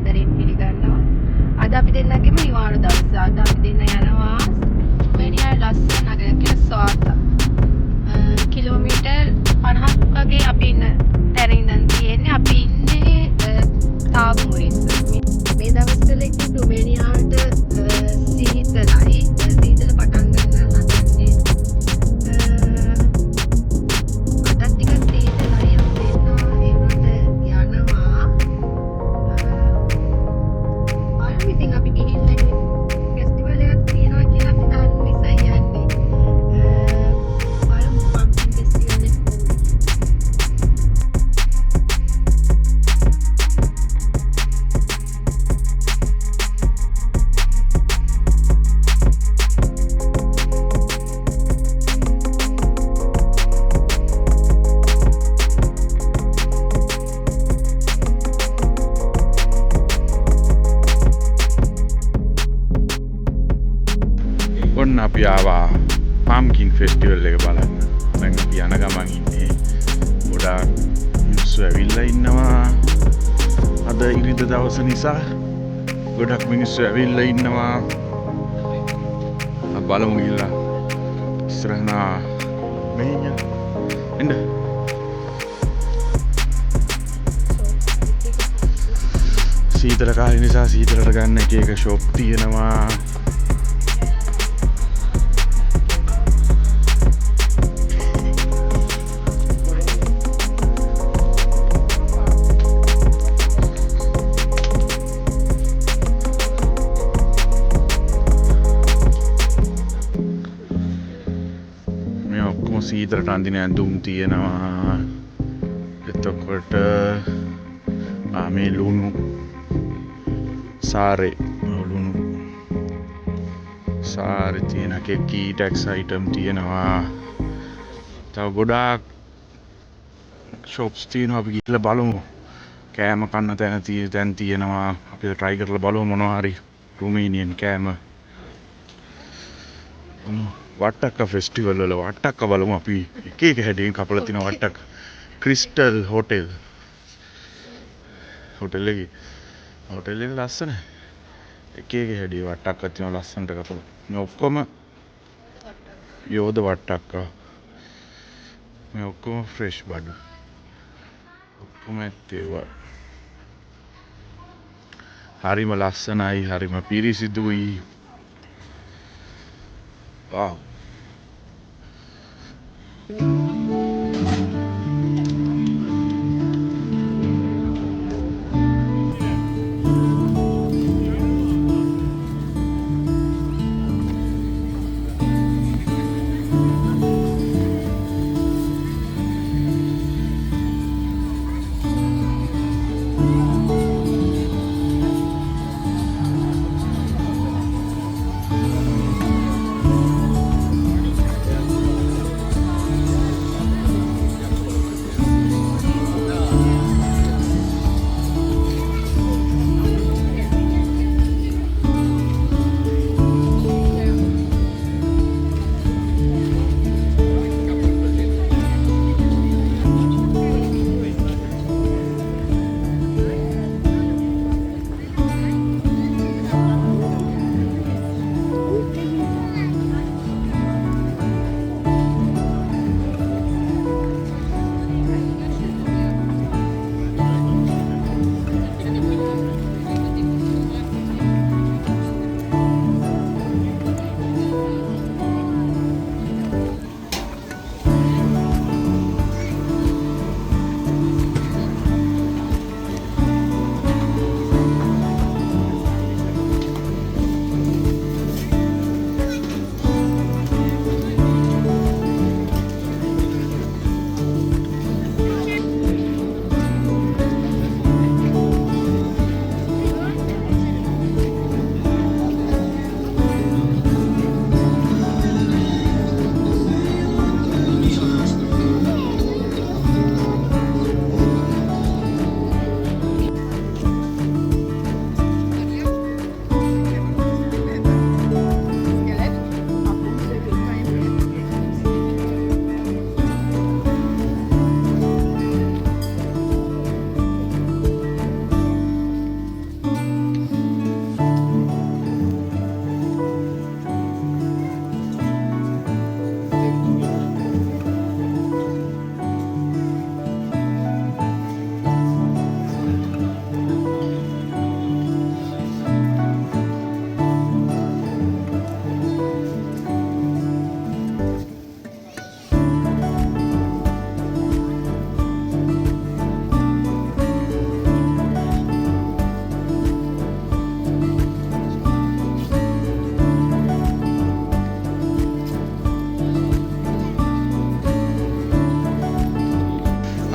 ආදරෙන් පිළිගන්නවා. අද අපි දෙන්නගෙම නිවාඩු දවස. අද අපි දෙන්න යනවා මෙනියා ලස්සන නගරයක් කියලා සෝතා. කිලෝමීටර් 50ක් වගේ අපි ඉන්න තැන ඉඳන් තියෙන්නේ. අපි ඉන්නේ තාගුරිස්. මේ දවස්වල ඉතින් රුමේනියාවට සීතලයි. සීතල පටන් ගන්න හදන්නේ. අදත් ටිකක් සීතලයි. අපි එන්න යනවා. ඉතින් අපි ගිහින් ෆෙස්ටිවල් එකක් තියෙනවා කියලා අපි දන්න නිසා යන්නේ. බලමු පම්පින් ෆෙස්ටිවල් එක. ඔන්න අපි ආවා පම්කින් ෆෙස්ටිවල් එක බලන්න. දැන් අපි යන ගමන් ඉන්නේ. ගොඩාක් මිනිස්සු ඇවිල්ලා ඉන්නවා. අද ඉරිදා දවස නිසා ගොඩක් මිනිස්සු ඇවිල්ලා ඉන්නවා. අපි බලමු ගිහලා ඉස්සරහා මෙන්න එන්න. සීතල කාලේ නිසා සීතලට ගන්න එක එක ෂොප් තියෙනවා. සීතලට අඳින ඇඳුම් තියෙනවා. එතකොට මේ ලුණු සාරේ තියෙන කී ටැක්ස් අයිටම් තියෙනවා. තව ගොඩාක් ෂොප්ස් තියෙනවා. අපි ගිහලා බලමු. කෑම කන්න තැන් තියෙනවා. අපි try කරලා බලමු මොනවා හරි රුමේනියන් කෑම. වට්ටක්ක ෆෙස්ටිවල් වල වට්ටක්ක බලමු අපි. එක එක හැඩයෙන් කපලා තින වට්ටක්ක. ක්‍රිස්ටල් හෝටල් එකේ ලස්සන එක එක හැඩේ වට්ටක්ක තියෙනවා ලස්සනට කපලා. මේ ඔක්කොම යෝධ වට්ටක්ක. මේ ඔක්කොම ෆ්‍රෙෂ් බඩු. ඔක්කොම ඇත්තේවා. හරිම ලස්සනයි, හරිම පිරිසිදුයි. Wow.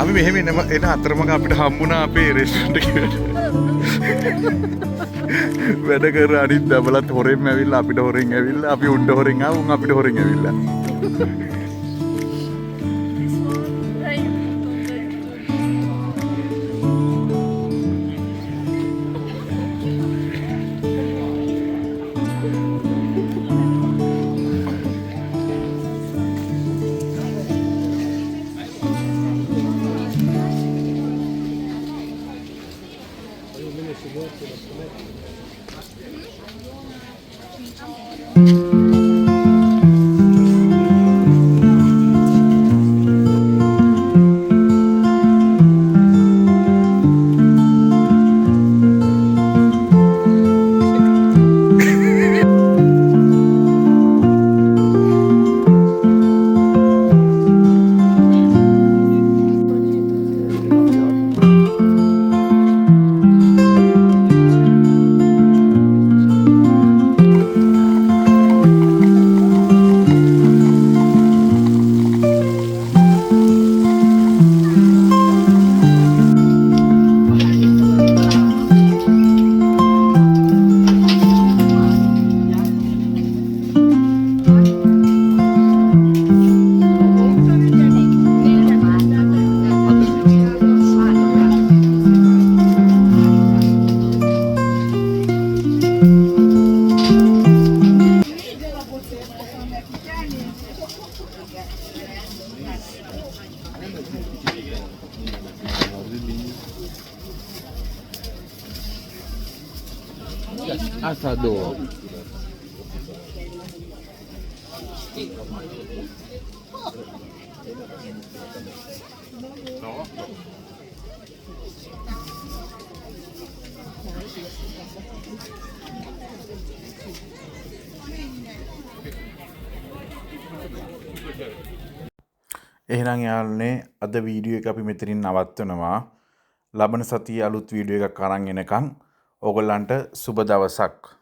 අපි මෙහෙම එන අතරමඟ අපිට හම්බුණා අපේ රෙස්ටොරන්ට් එකට. වැඩ කර අනිත් දබලත් හොරෙන් ඇවිල්ලා අපිට හොරෙන් ඇවිල්ලා අපි උන්ට හොරෙන් ආව උන් අපිට හොරෙන් ඇවිල්ලා. Asador. එහෙනම් යාළුවනේ අද වීඩියෝ එක අපි මෙතනින් නවත්වනවා. ලබන සතියේ අලුත් වීඩියෝ එකක් අරන් එනකන් ඕගොල්ලන්ට සුබ දවසක්.